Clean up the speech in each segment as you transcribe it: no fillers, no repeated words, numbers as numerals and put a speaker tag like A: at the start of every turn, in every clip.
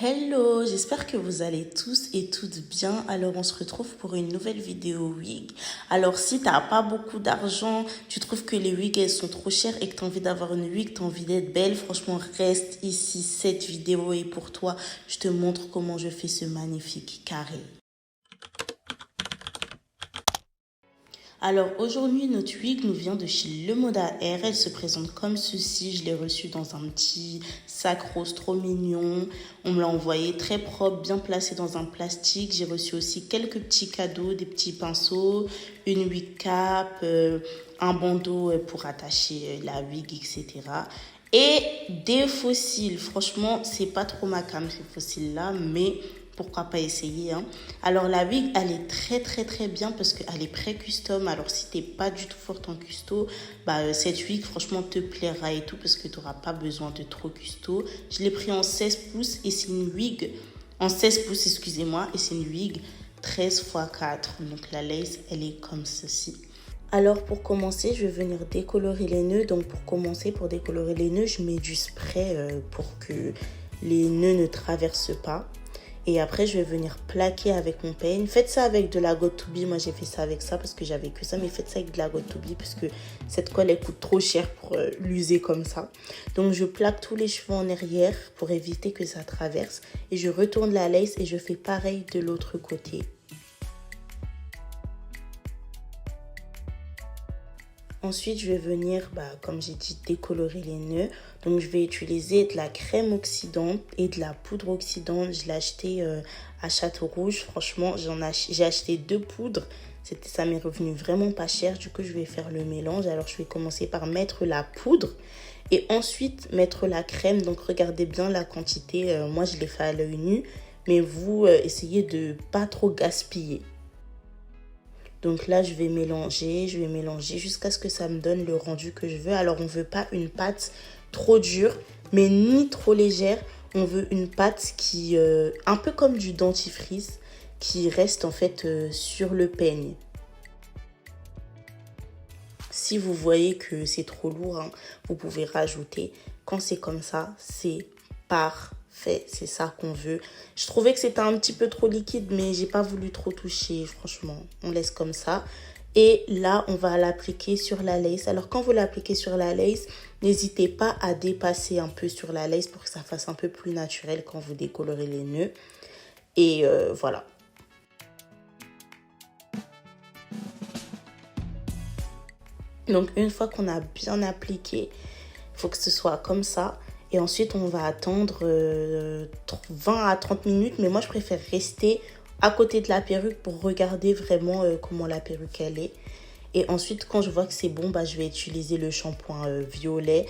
A: Hello, j'espère que vous allez tous et toutes bien. Alors on se retrouve pour une nouvelle vidéo wig. Alors si t'as pas beaucoup d'argent, tu trouves que les wigs elles sont trop chères et que t'as envie d'avoir une wig, t'as envie d'être belle, franchement reste ici, cette vidéo est pour toi. Je te montre comment je fais ce magnifique carré. Alors aujourd'hui, notre wig nous vient de chez Le Moda Hair. Elle se présente comme ceci. Je l'ai reçue dans un petit sac rose trop mignon. On me l'a envoyé très propre, bien placé dans un plastique. J'ai reçu aussi quelques petits cadeaux, des petits pinceaux, une wig cap, un bandeau pour attacher la wig, etc. Et des fossiles. Franchement, c'est pas trop ma came ces fossiles-là, mais pourquoi pas essayer, hein. Alors la wig, elle est très bien parce qu'elle est pré-custom. Alors si t'es pas du tout forte en custo, cette wig franchement te plaira et tout parce que tu n'auras pas besoin de trop custo. Je l'ai pris en 16 pouces et c'est une wig, en 16 pouces excusez-moi, et c'est une wig 13 x 4. Donc la lace, elle est comme ceci. Alors pour commencer, je vais venir décolorer les nœuds. Donc pour décolorer les nœuds, je mets du spray pour que les nœuds ne traversent pas. Et après, je vais venir plaquer avec mon peigne. Faites ça avec de la Got2b. Moi, j'ai fait ça avec ça parce que j'avais que ça. Mais faites ça avec de la Got2b parce que cette colle, elle coûte trop cher pour l'user comme ça. Donc, je plaque tous les cheveux en arrière pour éviter que ça traverse. Et je retourne la lace et je fais pareil de l'autre côté. Ensuite, je vais venir, comme j'ai dit, décolorer les nœuds. Donc, je vais utiliser de la crème oxydante et de la poudre oxydante. Je l'ai acheté à Château Rouge. Franchement, j'ai acheté 2 poudres. Ça m'est revenu vraiment pas cher. Du coup, je vais faire le mélange. Alors, je vais commencer par mettre la poudre et ensuite mettre la crème. Donc, regardez bien la quantité. Moi, je l'ai fait à l'œil nu. Mais vous, essayez de pas trop gaspiller. Donc là, je vais mélanger jusqu'à ce que ça me donne le rendu que je veux. Alors, on ne veut pas une pâte trop dure, mais ni trop légère. On veut une pâte qui, un peu comme du dentifrice, qui reste en fait sur le peigne. Si vous voyez que c'est trop lourd, hein, vous pouvez rajouter. Quand c'est comme ça, c'est parfait. C'est ça qu'on veut. Je trouvais que c'était un petit peu trop liquide, mais j'ai pas voulu trop toucher. Franchement, on laisse comme ça. Et là, on va l'appliquer sur la lace. Alors, quand vous l'appliquez sur la lace, n'hésitez pas à dépasser un peu sur la lace pour que ça fasse un peu plus naturel quand vous décolorez les nœuds. Et voilà. Donc, une fois qu'on a bien appliqué, il faut que ce soit comme ça. Et ensuite, on va attendre 20 à 30 minutes. Mais moi, je préfère rester à côté de la perruque pour regarder vraiment comment la perruque elle est. Et ensuite, quand je vois que c'est bon, je vais utiliser le shampoing violet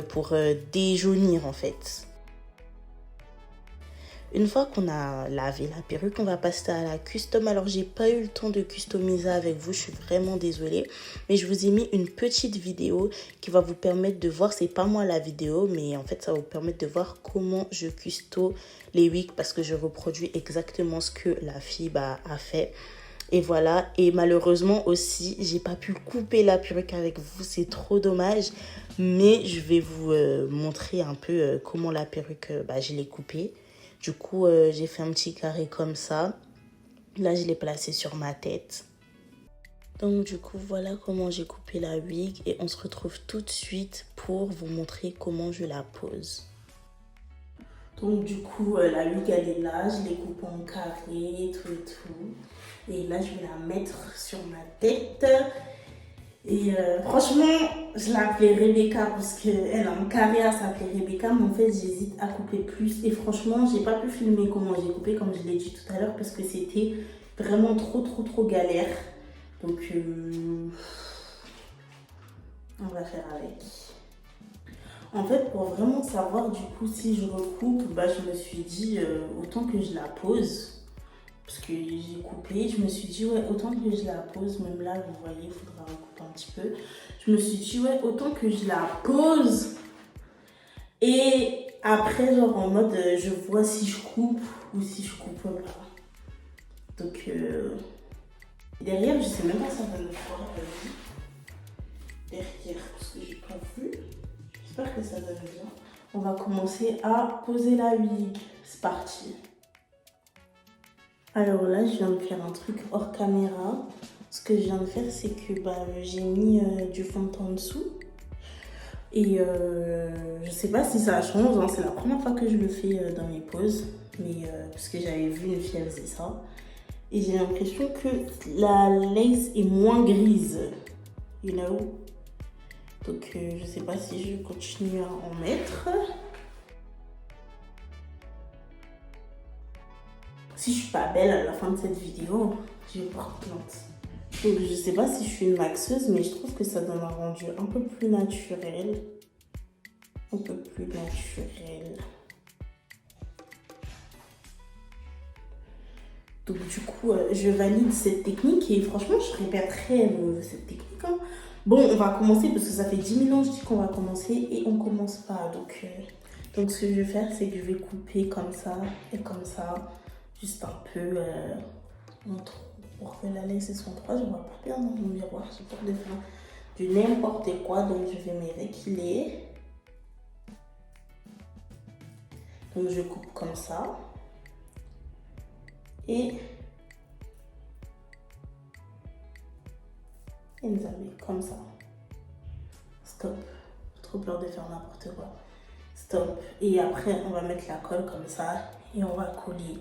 A: pour déjaunir en fait. Une fois qu'on a lavé la perruque, on va passer à la custom. Alors, j'ai pas eu le temps de customiser avec vous, je suis vraiment désolée. Mais je vous ai mis une petite vidéo qui va vous permettre de voir, c'est pas moi la vidéo, mais en fait, ça va vous permettre de voir comment je custo les wigs parce que je reproduis exactement ce que la fille a fait. Et voilà, et malheureusement aussi, j'ai pas pu couper la perruque avec vous, c'est trop dommage. Mais je vais vous montrer un peu comment la perruque, je l'ai coupée. Du coup, j'ai fait un petit carré comme ça. Là, je l'ai placé sur ma tête. Donc, du coup, voilà comment j'ai coupé la wig. Et on se retrouve tout de suite pour vous montrer comment je la pose. Donc, du coup, la wig, elle est là. Je l'ai coupée en carré, tout et tout. Et là, je vais la mettre sur ma tête. Et franchement, je l'appelais Rebecca parce qu'elle a un carré à s'appeler Rebecca, mais en fait j'hésite à couper plus. Et franchement, j'ai pas pu filmer comment j'ai coupé, comme je l'ai dit tout à l'heure, parce que c'était vraiment trop galère. Donc on va faire avec. En fait, pour vraiment savoir du coup si je recoupe, je me suis dit autant que je la pose. Parce que j'ai coupé, je me suis dit ouais, autant que je la pose, même là vous voyez, il faudra recouper un petit peu. Je me suis dit ouais, autant que je la pose. Et après, genre en mode, je vois si je coupe ou si je coupe pas. Donc derrière, je sais même pas si ça va me voir derrière, parce que j'ai pas vu. J'espère que ça donne bien. On va commencer à poser la wig. C'est parti. Alors là, je viens de faire un truc hors caméra. Ce que je viens de faire, c'est que j'ai mis du fond de teint en dessous. Et je sais pas si ça change, hein. C'est la première fois que je le fais dans mes poses. Mais parce que j'avais vu une fille, elle faisait ça. Et j'ai l'impression que la lace est moins grise. You know? Donc je sais pas si je continue à en mettre. Si je suis pas belle à la fin de cette vidéo, je vais porter plainte. Donc je sais pas si je suis une maxeuse, mais je trouve que ça donne un rendu un peu plus naturel. Un peu plus naturel. Donc du coup, je valide cette technique et franchement, je répéterai cette technique. Hein. Bon, on va commencer parce que ça fait 10 000 ans que je dis qu'on va commencer et on commence pas. Donc ce que je vais faire, c'est que je vais couper comme ça et comme ça. Juste un peu pour que la lace soit en trois. Je vois pas bien dans mon miroir. J'ai peur de faire du n'importe quoi. Donc je vais me réguler. Donc je coupe comme ça. Et nous allons comme ça. Stop. Trop peur de faire n'importe quoi. Stop. Et après, on va mettre la colle comme ça. Et on va coller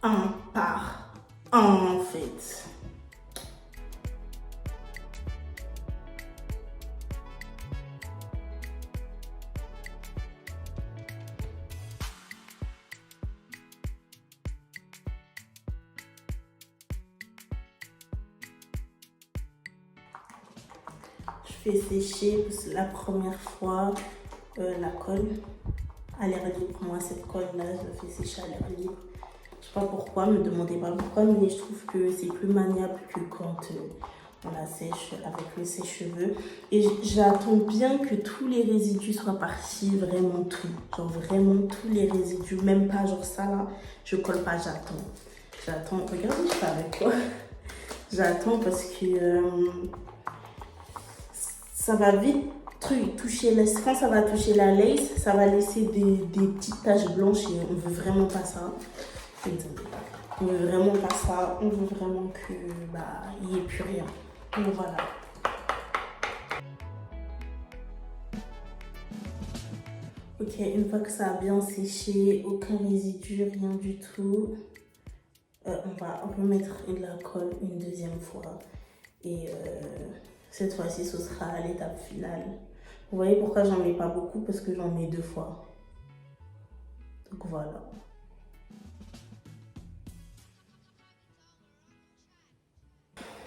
A: un par un en fait. Je fais sécher parce que la première fois, la colle à l'air libre. Moi, cette colle-là, je la fais sécher à l'air libre. Je sais pas pourquoi, me demandez pas pourquoi, mais je trouve que c'est plus maniable que quand on la sèche avec le sèche-cheveux. Et j'attends bien que tous les résidus soient partis, vraiment tout. Genre vraiment tous les résidus, même pas genre ça là, je colle pas, j'attends. J'attends, regardez, je fais avec quoi. J'attends parce que ça va vite toucher quand ça va toucher la lace, ça va laisser des petites taches blanches et on veut vraiment pas ça. On veut vraiment pas ça, on veut vraiment que il n'y ait plus rien. Donc voilà. Ok, une fois que ça a bien séché, aucun résidu, rien du tout, on va remettre de la colle une deuxième fois. Et cette fois-ci, ce sera à l'étape finale. Vous voyez pourquoi j'en mets pas beaucoup? Parce que j'en mets 2 fois. Donc voilà.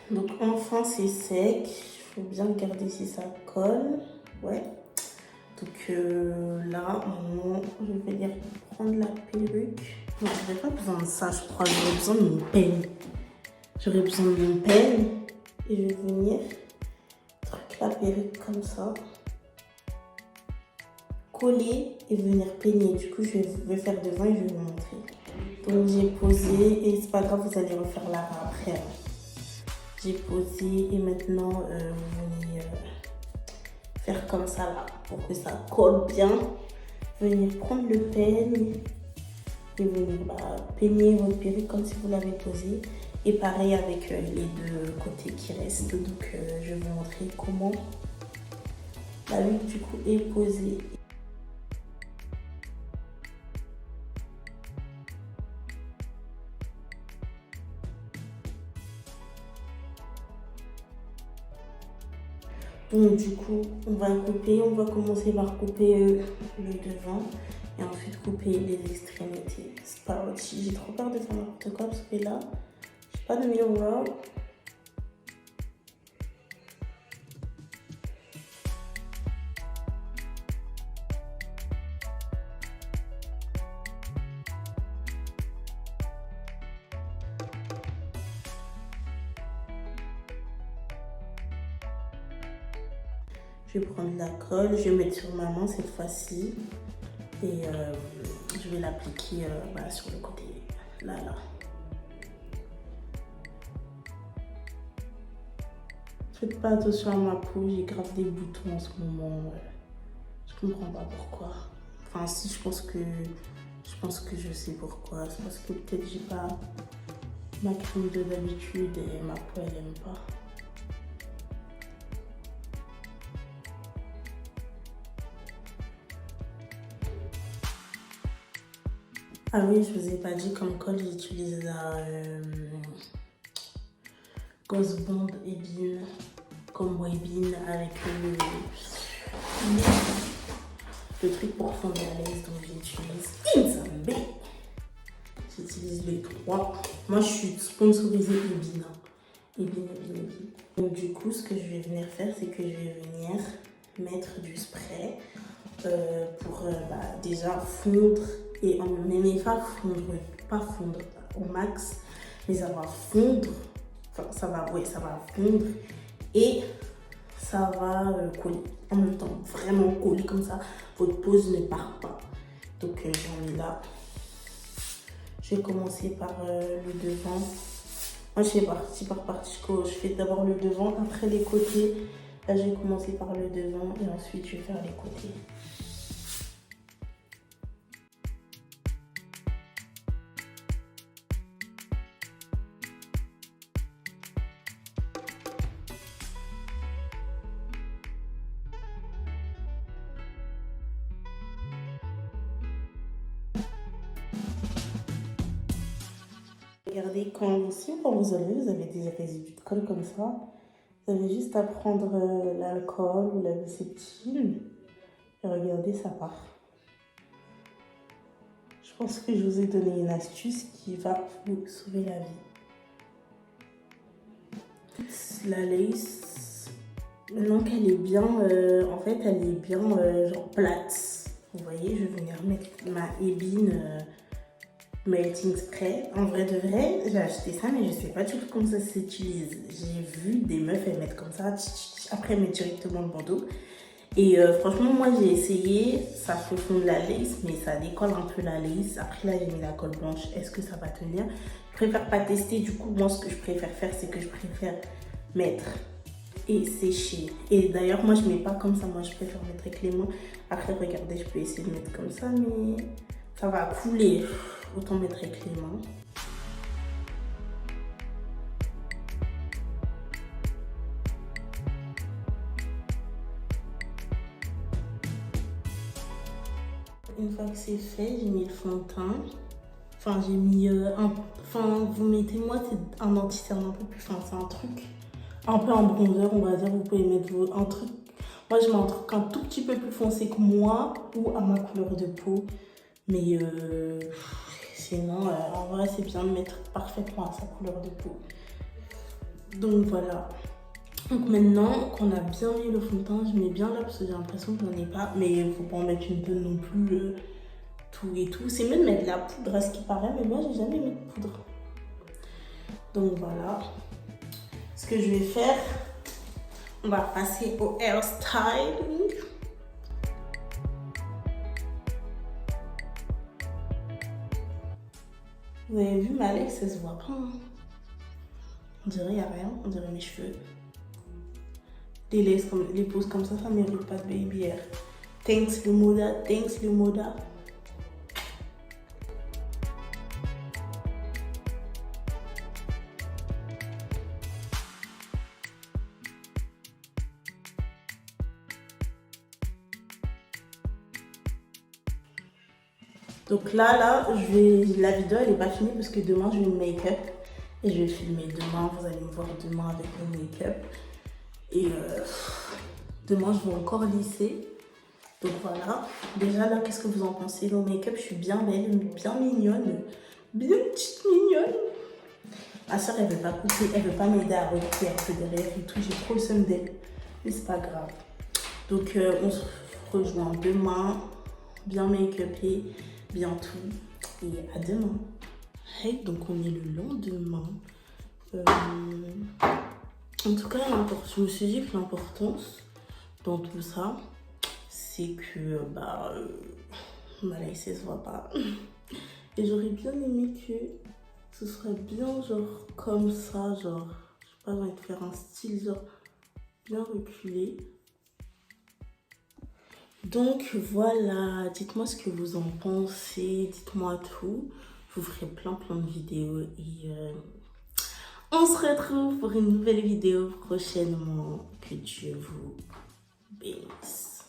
A: Donc enfin c'est sec, il faut bien regarder si ça colle, ouais. Donc là, je vais venir prendre la perruque. Non, j'aurais pas besoin de ça, je crois, j'aurais besoin de mon peigne. J'aurais besoin de mon peigne et je vais venir truc la perruque comme ça, coller et venir peigner. Du coup, je vais faire devant et je vais vous montrer. Donc j'ai posé et c'est pas grave, vous allez refaire là après. J'ai posé et maintenant vous venez faire comme ça là pour que ça colle bien. Venir prendre le peigne et venir peigner votre perruque comme si vous l'avez posé. Et pareil avec les 2 côtés qui restent. Donc je vais vous montrer comment la wig du coup est posée. Donc du coup, on va commencer par couper le devant et ensuite couper les extrémités. C'est pas aussi, j'ai trop peur de faire n'importe quoi parce que là, j'ai pas de miroir. Je vais prendre la colle, je vais mettre sur ma main cette fois-ci et je vais l'appliquer sur le côté, là. Faites pas attention à ma peau, j'ai grave des boutons en ce moment. Je comprends pas pourquoi. Enfin, si, je pense que je sais pourquoi. C'est parce que peut-être j'ai pas ma crème de d'habitude et ma peau, elle aime pas. Ah oui, je vous ai pas dit comme col, j'utilise la Ghost Bond Ebin comme Webin avec le truc pour fondre la laisse, donc j'utilise Inzambe. J'utilise les trois. Moi, je suis sponsorisée Ebin. Ebin. Donc du coup, ce que je vais venir faire, c'est que je vais venir mettre du spray pour déjà fondre et mais pas fondre au max, mais ça va fondre. Enfin, ça va fondre et ça va coller en même temps, vraiment coller comme ça. Votre pose ne part pas. Donc j'en ai là. Je vais commencer par le devant. Moi, je fais partie par partie. Je fais d'abord le devant, après les côtés. Là, je vais commencer par le devant et ensuite je vais faire les côtés. Regardez, quand vous avez des résidus de colle comme ça, vous avez juste à prendre l'alcool ou la Viseptine et regardez, ça part. Je pense que je vous ai donné une astuce qui va vous sauver la vie. La lace, maintenant qu'elle est bien, en fait, elle est bien genre plate. Vous voyez, je vais venir mettre ma Ebin Melting Spray. En vrai de vrai, j'ai acheté ça, mais je sais pas du tout comment ça s'utilise. J'ai vu des meufs, elles mettent comme ça, après elles mettent directement le bandeau. Et franchement, moi j'ai essayé, ça fait fondre la lace, mais ça décolle un peu la lace. Après là, j'ai mis la colle blanche, est-ce que ça va tenir? Je préfère pas tester, du coup, moi ce que je préfère faire, c'est que je préfère mettre et sécher. Et d'ailleurs, moi je mets pas comme ça, moi je préfère mettre avec les mains. Après, regardez, je peux essayer de mettre comme ça, mais ça va couler. Autant mettre avec les mains. Une fois que c'est fait, j'ai mis le fond de teint. Enfin, j'ai mis vous mettez, moi, c'est un anti-cerne un peu plus fin. C'est un truc un peu en bronzer, on va dire. Vous pouvez mettre un truc. Moi, je mets un truc un tout petit peu plus foncé que moi ou à ma couleur de peau. Mais sinon, en vrai, c'est bien de mettre parfaitement à sa couleur de peau. Donc voilà. Donc maintenant qu'on a bien mis le fond de teint, je mets bien là parce que j'ai l'impression que j'en ai pas. Mais il ne faut pas en mettre une tonne non plus, tout et tout. C'est mieux de mettre de la poudre à ce qui paraît, mais moi j'ai jamais mis de poudre. Donc voilà. Ce que je vais faire, on va passer au hairstyling. Vous avez vu ma lace, ça se voit pas. Hein. On dirait qu'il n'y a rien, on dirait mes cheveux. Des laces comme les poses comme ça mérite pas de baby hair. Thanks le Moda, thanks le Moda. Donc là, la vidéo elle est pas finie parce que demain je vais me make-up et je vais filmer demain. Vous allez me voir demain avec mon make-up. Et demain je vais encore lisser. Donc voilà. Déjà là, qu'est-ce que vous en pensez? Mon make-up, je suis bien belle, bien mignonne. Bien petite mignonne. Ma soeur, elle veut pas couper, elle veut pas m'aider à recouper un peu derrière et tout. J'ai trop le seum d'elle. Mais c'est pas grave. Donc on se rejoint demain. Bien make-upé, bien tout. Et à demain. Hey, donc on est le lendemain. En tout cas, je me suis dit que l'importance dans tout ça, c'est que ma lace se voit pas. Et j'aurais bien aimé que ce serait bien genre comme ça, genre, je sais pas, j'ai envie de faire un style genre bien reculé. Donc voilà, dites-moi ce que vous en pensez, dites-moi tout. Je vous ferai plein de vidéos et on se retrouve pour une nouvelle vidéo prochainement. Que Dieu vous bénisse.